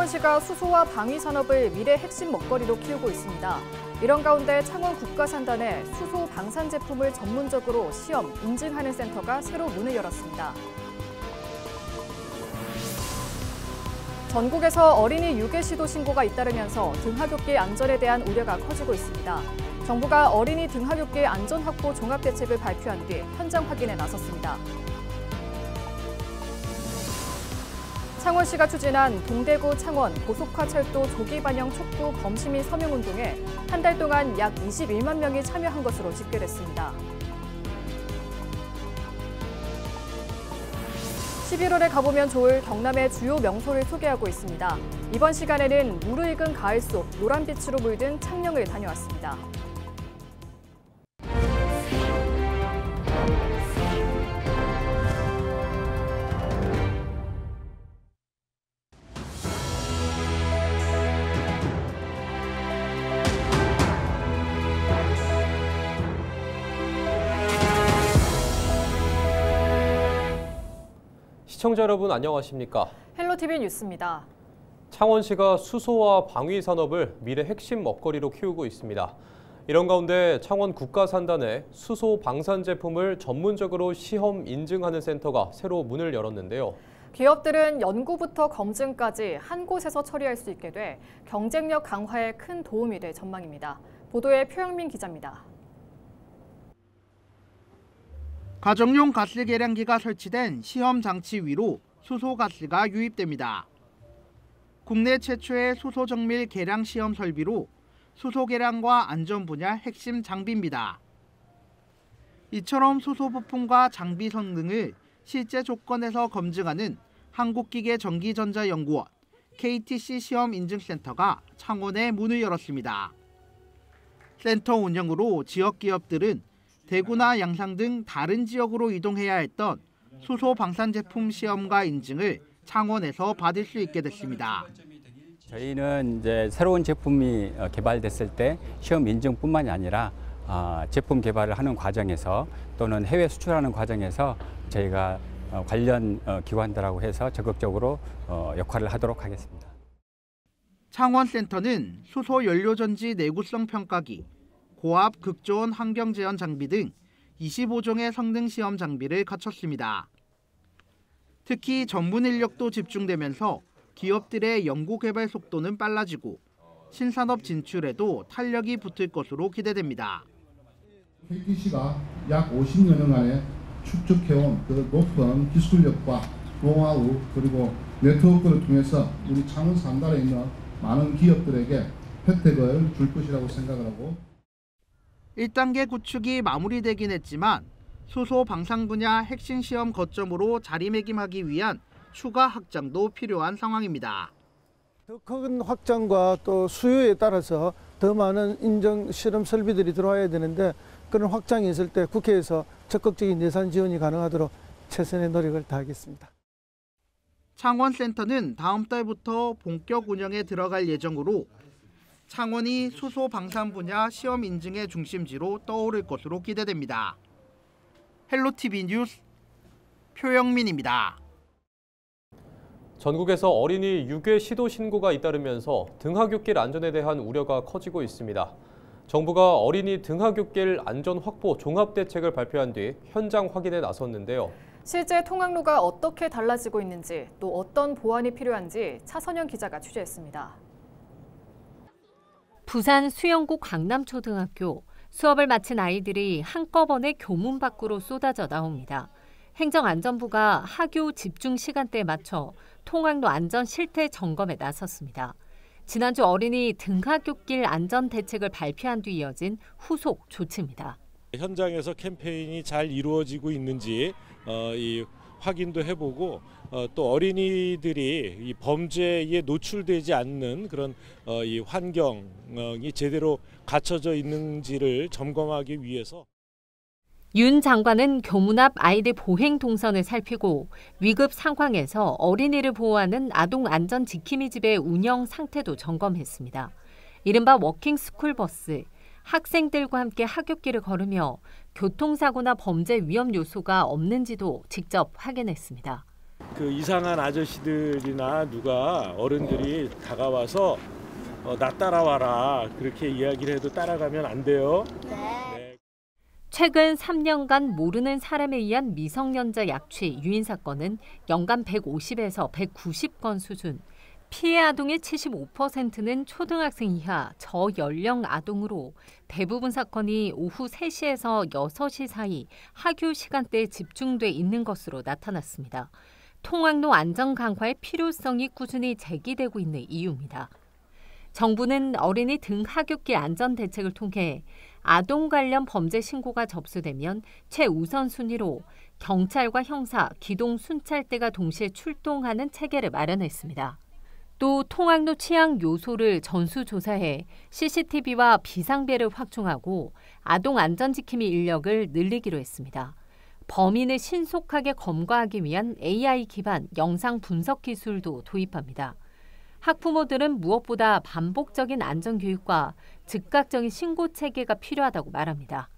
창원시가 수소와 방위 산업을 미래 핵심 먹거리로 키우고 있습니다. 이런 가운데 창원 국가산단에 수소 방산 제품을 전문적으로 시험, 인증하는 센터가 새로 문을 열었습니다. 전국에서 어린이 유괴 시도 신고가 잇따르면서 등하굣길 안전에 대한 우려가 커지고 있습니다. 정부가 어린이 등하굣길 안전 확보 종합 대책을 발표한 뒤 현장 확인에 나섰습니다. 창원시가 추진한 동대구 창원 고속화철도 조기 반영 촉구 범시민 서명운동에 한 달 동안 약 21만 명이 참여한 것으로 집계됐습니다. 11월에 가보면 좋을 경남의 주요 명소를 소개하고 있습니다. 이번 시간에는 무르익은 가을 속 노란빛으로 물든 창녕을 다녀왔습니다. 시청자 여러분 안녕하십니까? 헬로티비 뉴스입니다. 창원시가 수소와 방위 산업을 미래 핵심 먹거리로 키우고 있습니다. 이런 가운데 창원 국가산단에 수소 방산 제품을 전문적으로 시험 인증하는 센터가 새로 문을 열었는데요. 기업들은 연구부터 검증까지 한 곳에서 처리할 수 있게 돼 경쟁력 강화에 큰 도움이 될 전망입니다. 보도에 표영민 기자입니다. 가정용 가스 계량기가 설치된 시험 장치 위로 수소 가스가 유입됩니다. 국내 최초의 수소 정밀 계량 시험 설비로 수소 계량과 안전 분야 핵심 장비입니다. 이처럼 수소 부품과 장비 성능을 실제 조건에서 검증하는 한국기계전기전자연구원 KTC 시험 인증센터가 창원에 문을 열었습니다. 센터 운영으로 지역 기업들은 대구나 양산 등 다른 지역으로 이동해야 했던 수소 방산 제품 시험과 인증을 창원에서 받을 수 있게 됐습니다. 저희는 이제 새로운 제품이 개발됐을 때 시험 인증뿐만이 아니라 제품 개발을 하는 과정에서 또는 해외 수출하는 과정에서 저희가 관련 기관들하고 해서 적극적으로 역할을 하도록 하겠습니다. 창원센터는 수소 연료전지 내구성 평가기, 고압 극저온 환경 제한 장비 등 25종의 성능 시험 장비를 갖췄습니다. 특히 전문 인력도 집중되면서 기업들의 연구 개발 속도는 빨라지고 신산업 진출에도 탄력이 붙을 것으로 기대됩니다. KTC가 약 50여 년간에 축적해온 그 높은 기술력과 노하우 그리고 네트워크를 통해서 우리 창원 산단에 있는 많은 기업들에게 혜택을 줄 것이라고 생각을 하고 1단계 구축이 마무리되긴 했지만 수소 방산 분야 핵심 시험 거점으로 자리매김하기 위한 추가 확장도 필요한 상황입니다. 더 큰 확장과 또 수요에 따라서 더 많은 인증 실험 설비들이 들어와야 되는데 그런 확장이 있을 때 국회에서 적극적인 예산 지원이 가능하도록 최선의 노력을 다하겠습니다. 창원센터는 다음 달부터 본격 운영에 들어갈 예정으로 창원이 수소 방산 분야 시험 인증의 중심지로 떠오를 것으로 기대됩니다. 헬로티비 뉴스 표영민입니다. 전국에서 어린이 유괴 시도 신고가 잇따르면서 등하굣길 안전에 대한 우려가 커지고 있습니다. 정부가 어린이 등하굣길 안전 확보 종합 대책을 발표한 뒤 현장 확인에 나섰는데요. 실제 통학로가 어떻게 달라지고 있는지 또 어떤 보완이 필요한지 차선영 기자가 취재했습니다. 부산 수영구 강남초등학교. 수업을 마친 아이들이 한꺼번에 교문 밖으로 쏟아져 나옵니다. 행정안전부가 하교 집중 시간대에 맞춰 통학로 안전 실태 점검에 나섰습니다. 지난주 어린이 등하굣길 안전 대책을 발표한 뒤 이어진 후속 조치입니다. 현장에서 캠페인이 잘 이루어지고 있는지 확인도 해보고 또 어린이들이 이 범죄에 노출되지 않는 그런 이 환경이 제대로 갖춰져 있는지를 점검하기 위해서 윤 장관은 교문 앞 아이들 보행 동선을 살피고 위급 상황에서 어린이를 보호하는 아동안전지킴이 집의 운영 상태도 점검했습니다. 이른바 워킹 스쿨버스, 학생들과 함께 하굣길을 걸으며 교통사고나 범죄 위험 요소가 없는지도 직접 확인했습니다. 그 이상한 아저씨들이나 누가 어른들이 다가와서 나 따라와라 그렇게 이야기를 해도 따라가면 안 돼요. 네. 최근 3년간 모르는 사람에 의한 미성년자 약취, 유인 사건은 연간 150에서 190건 수준. 피해 아동의 75%는 초등학생 이하 저연령 아동으로 대부분 사건이 오후 3시에서 6시 사이 하교 시간대에 집중돼 있는 것으로 나타났습니다. 통학로 안전 강화의 필요성이 꾸준히 제기되고 있는 이유입니다. 정부는 어린이 등하굣길 안전 대책을 통해 아동 관련 범죄 신고가 접수되면 최우선 순위로 경찰과 형사, 기동 순찰대가 동시에 출동하는 체계를 마련했습니다. 또 통학로 취약 요소를 전수조사해 CCTV와 비상벨을 확충하고 아동 안전지킴이 인력을 늘리기로 했습니다. 범인을 신속하게 검거하기 위한 AI 기반 영상 분석 기술도 도입합니다. 학부모들은 무엇보다 반복적인 안전교육과 즉각적인 신고 체계가 필요하다고 말합니다.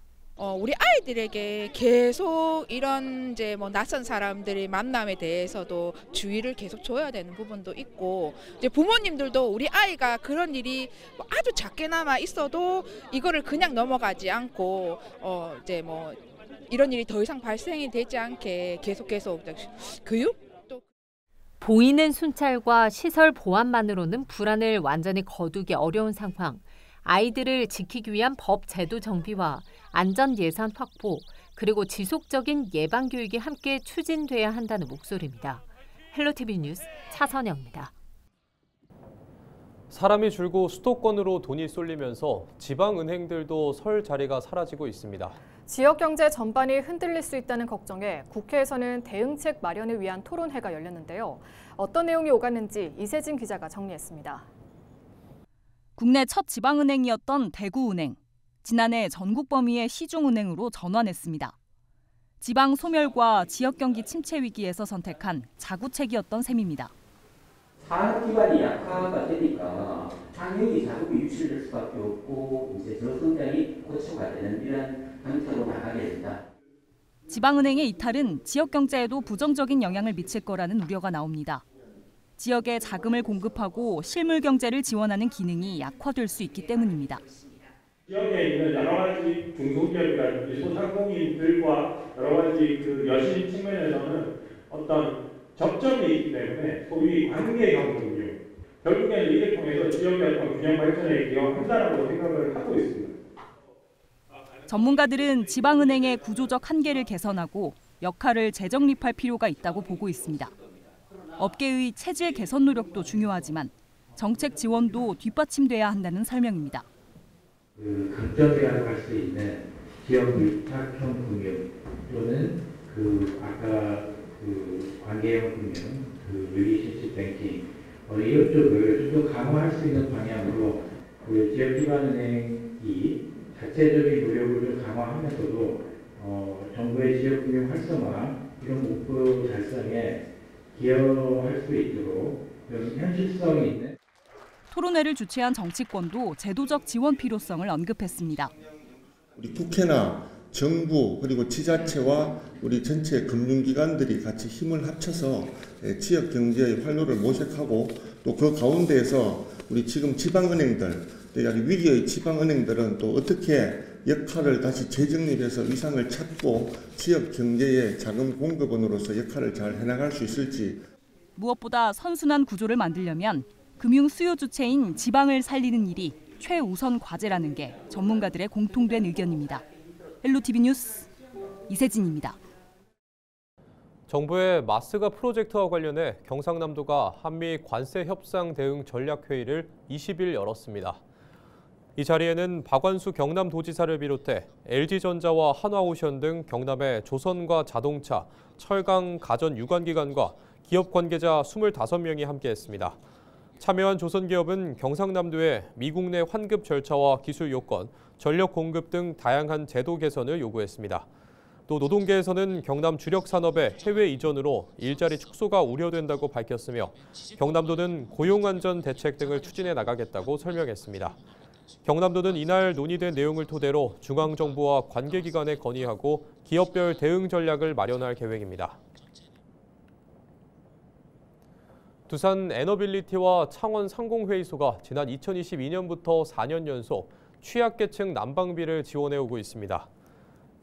우리 아이들에게 계속 이런 이제 뭐 낯선 사람들의 만남에 대해서도 주의를 계속 줘야 되는 부분도 있고, 이제 부모님들도 우리 아이가 그런 일이 뭐 아주 작게나마 있어도 이거를 그냥 넘어가지 않고 이제 뭐 이런 일이 더 이상 발생이 되지 않게 계속 교육? 보이는 순찰과 시설 보안만으로는 불안을 완전히 거두기 어려운 상황. 아이들을 지키기 위한 법 제도 정비와 안전 예산 확보, 그리고 지속적인 예방 교육이 함께 추진돼야 한다는 목소리입니다. 헬로티비 뉴스 차선영입니다. 사람이 줄고 수도권으로 돈이 쏠리면서 지방은행들도 설 자리가 사라지고 있습니다. 지역 경제 전반이 흔들릴 수 있다는 걱정에 국회에서는 대응책 마련을 위한 토론회가 열렸는데요. 어떤 내용이 오갔는지 이세진 기자가 정리했습니다. 국내 첫 지방은행이었던 대구은행. 지난해 전국 범위의 시중은행으로 전환했습니다. 지방 소멸과 지역 경기 침체 위기에서 선택한 자구책이었던 셈입니다. 사업 기반이 약화가 되니까 당연히 자국이 유출될 수밖에 없고 이제 저성장이 고초가 되는 이런 형태로 나가게 된다. 지방은행의 이탈은 지역 경제에도 부정적인 영향을 미칠 거라는 우려가 나옵니다. 지역에 자금을 공급하고 실물 경제를 지원하는 기능이 약화될 수 있기 때문입니다. 지역에 있는 여러 가지 중소기업이라든지 소상공인들과 여러 가지 그 여신 측면에서는 어떤 접점이 있기 때문에 소위 관계형 금융, 결국에는 이를 통해서 지역의 어떤 균형 발전에 기여한다라고 생각을 하고 있습니다. 전문가들은 지방은행의 구조적 한계를 개선하고 역할을 재정립할 필요가 있다고 보고 있습니다. 업계의 체질 개선 노력도 중요하지만 정책 지원도 뒷받침돼야 한다는 설명입니다. 강점이라고 할 수 있는 지역 밀착형 금융 또는 아까 관계형 금융, 릴레이션십 뱅킹 이쪽을 좀 더 강화할 수 있는 방향으로 지역 기반은행이 자체적인 노력을 좀 강화하면서도 정부의 지역 금융 활성화 이런 목표 달성에 기여할 수 있도록 현실성이 있는. 토론회를 주최한 정치권도 제도적 지원 필요성을 언급했습니다. 우리 국회나 정부 그리고 지자체와 우리 전체 금융기관들이 같이 힘을 합쳐서 지역 경제의 활로를 모색하고 또 그 가운데에서 우리 지금 지방은행들, 아주 위기의 지방은행들은 또 어떻게 역할을 다시 재정립해서 위상을 찾고 지역 경제의 자금 공급원으로서 역할을 잘 해나갈 수 있을지. 무엇보다 선순환 구조를 만들려면 금융 수요 주체인 지방을 살리는 일이 최우선 과제라는 게 전문가들의 공통된 의견입니다. 헬로티비 뉴스 이세진입니다. 정부의 마스가 프로젝트와 관련해 경상남도가 한미 관세 협상 대응 전략회의를 20일 열었습니다. 이 자리에는 박완수 경남도지사를 비롯해 LG전자와 한화오션 등 경남의 조선과 자동차, 철강, 가전 유관기관과 기업 관계자 25명이 함께했습니다. 참여한 조선기업은 경상남도의 미국 내 환급 절차와 기술 요건, 전력 공급 등 다양한 제도 개선을 요구했습니다. 또 노동계에서는 경남 주력 산업의 해외 이전으로 일자리 축소가 우려된다고 밝혔으며 경남도는 고용안전 대책 등을 추진해 나가겠다고 설명했습니다. 경남도는 이날 논의된 내용을 토대로 중앙정부와 관계기관에 건의하고 기업별 대응 전략을 마련할 계획입니다. 두산 에너빌리티와 창원 상공회의소가 지난 2022년부터 4년 연속 취약계층 난방비를 지원해오고 있습니다.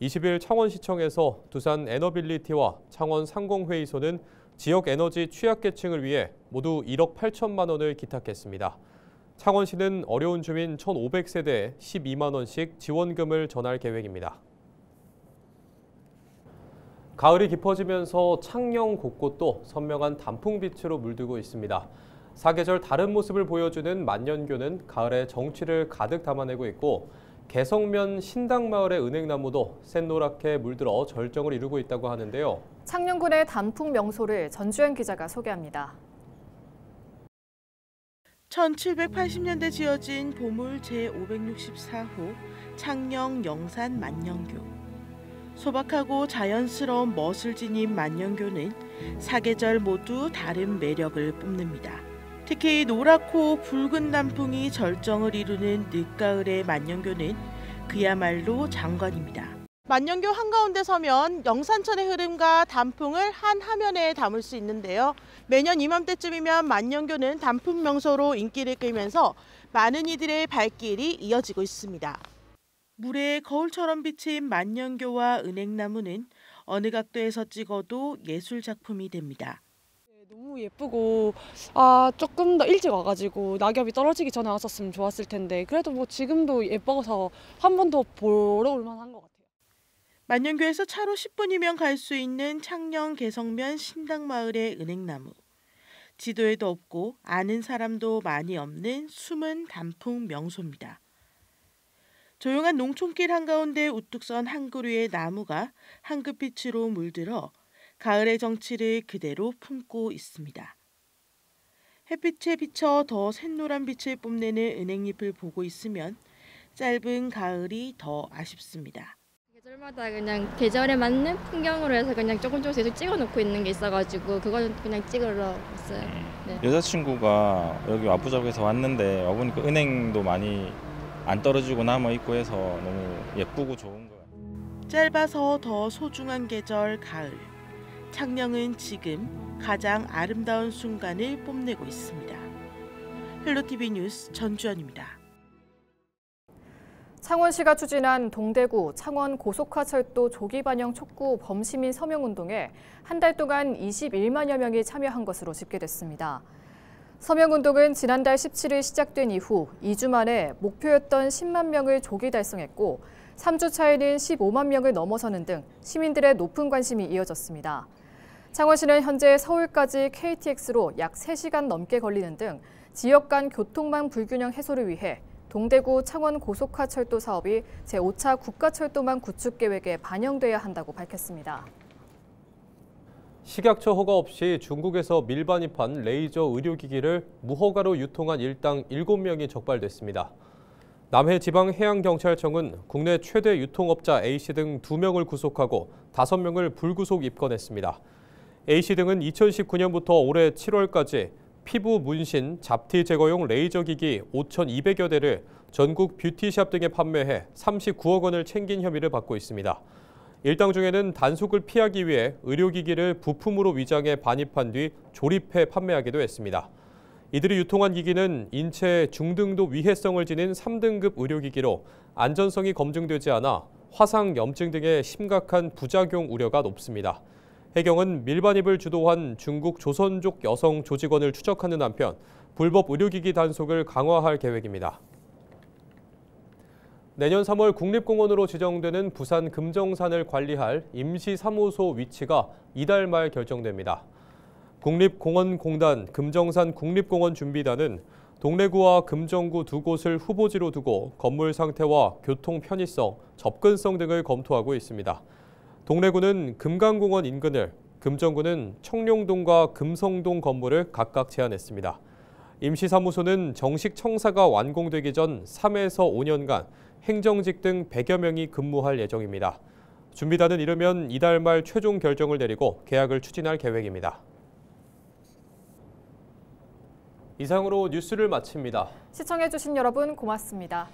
20일 창원시청에서 두산 에너빌리티와 창원 상공회의소는 지역 에너지 취약계층을 위해 모두 1억 8천만 원을 기탁했습니다. 창원시는 어려운 주민 1,500세대에 12만 원씩 지원금을 전할 계획입니다. 가을이 깊어지면서 창녕 곳곳도 선명한 단풍빛으로 물들고 있습니다. 사계절 다른 모습을 보여주는 만년교는 가을의 정취를 가득 담아내고 있고 개성면 신당마을의 은행나무도 샛노랗게 물들어 절정을 이루고 있다고 하는데요. 창녕군의 단풍 명소를 전주현 기자가 소개합니다. 1780년대 지어진 보물 제564호 창녕 영산 만년교. 소박하고 자연스러운 멋을 지닌 만년교는 사계절 모두 다른 매력을 뽐냅니다. 특히 노랗고 붉은 단풍이 절정을 이루는 늦가을의 만년교는 그야말로 장관입니다. 만년교 한가운데 서면 영산천의 흐름과 단풍을 한 화면에 담을 수 있는데요. 매년 이맘때쯤이면 만년교는 단풍 명소로 인기를 끌면서 많은 이들의 발길이 이어지고 있습니다. 물에 거울처럼 비친 만년교와 은행나무는 어느 각도에서 찍어도 예술 작품이 됩니다. 너무 예쁘고 조금 더 일찍 와가지고 낙엽이 떨어지기 전에 왔었으면 좋았을 텐데 그래도 뭐 지금도 예뻐서 한 번 더 보러 올 만한 것 같아요. 만년교에서 차로 10분이면 갈 수 있는 창녕 개성면 신당마을의 은행나무. 지도에도 없고 아는 사람도 많이 없는 숨은 단풍 명소입니다. 조용한 농촌길 한가운데 우뚝 선 한 그루의 나무가 황급빛으로 물들어 가을의 정취를 그대로 품고 있습니다. 햇빛에 비쳐 더 샛노란 빛을 뽐내는 은행잎을 보고 있으면 짧은 가을이 더 아쉽습니다. 계절마다 그냥 계절에 맞는 풍경으로 해서 그냥 조금씩 계속 찍어놓고 있는 게 있어가지고 그거는 그냥 찍으러 왔어요. 네. 여자친구가 여기 와부잡에서 왔는데 와보니까 은행도 많이 안 떨어지고 남아있고 해서 너무 예쁘고 좋은 거예요. 짧아서 더 소중한 계절 가을. 창녕은 지금 가장 아름다운 순간을 뽐내고 있습니다. 헬로티비 뉴스 전주현입니다. 창원시가 추진한 동대구 창원 고속화철도 조기 반영 촉구 범시민 서명운동에 한 달 동안 21만여 명이 참여한 것으로 집계됐습니다. 서명운동은 지난달 17일 시작된 이후 2주 만에 목표였던 10만 명을 조기 달성했고 3주 차에는 15만 명을 넘어서는 등 시민들의 높은 관심이 이어졌습니다. 창원시는 현재 서울까지 KTX로 약 3시간 넘게 걸리는 등 지역 간 교통망 불균형 해소를 위해 동대구 창원 고속화철도 사업이 제5차 국가철도망 구축 계획에 반영돼야 한다고 밝혔습니다. 식약처 허가 없이 중국에서 밀반입한 레이저 의료기기를 무허가로 유통한 일당 7명이 적발됐습니다. 남해지방해양경찰청은 국내 최대 유통업자 A씨 등 2명을 구속하고 5명을 불구속 입건했습니다. A씨 등은 2019년부터 올해 7월까지 피부 문신, 잡티 제거용 레이저 기기 5,200여 대를 전국 뷰티샵 등에 판매해 39억 원을 챙긴 혐의를 받고 있습니다. 일당 중에는 단속을 피하기 위해 의료기기를 부품으로 위장해 반입한 뒤 조립해 판매하기도 했습니다. 이들이 유통한 기기는 인체에 중등도 위해성을 지닌 3등급 의료기기로 안전성이 검증되지 않아 화상, 염증 등의 심각한 부작용 우려가 높습니다. 해경은 밀반입을 주도한 중국 조선족 여성 조직원을 추적하는 한편 불법 의료기기 단속을 강화할 계획입니다. 내년 3월 국립공원으로 지정되는 부산 금정산을 관리할 임시사무소 위치가 이달 말 결정됩니다. 국립공원공단 금정산 국립공원 준비단은 동래구와 금정구 두 곳을 후보지로 두고 건물 상태와 교통 편의성, 접근성 등을 검토하고 있습니다. 동래구는 금강공원 인근을, 금정구는 청룡동과 금성동 건물을 각각 제안했습니다. 임시사무소는 정식 청사가 완공되기 전 3에서 5년간 행정직 등 100여 명이 근무할 예정입니다. 준비단은 이르면 이달 말 최종 결정을 내리고 계약을 추진할 계획입니다. 이상으로 뉴스를 마칩니다. 시청해주신 여러분 고맙습니다.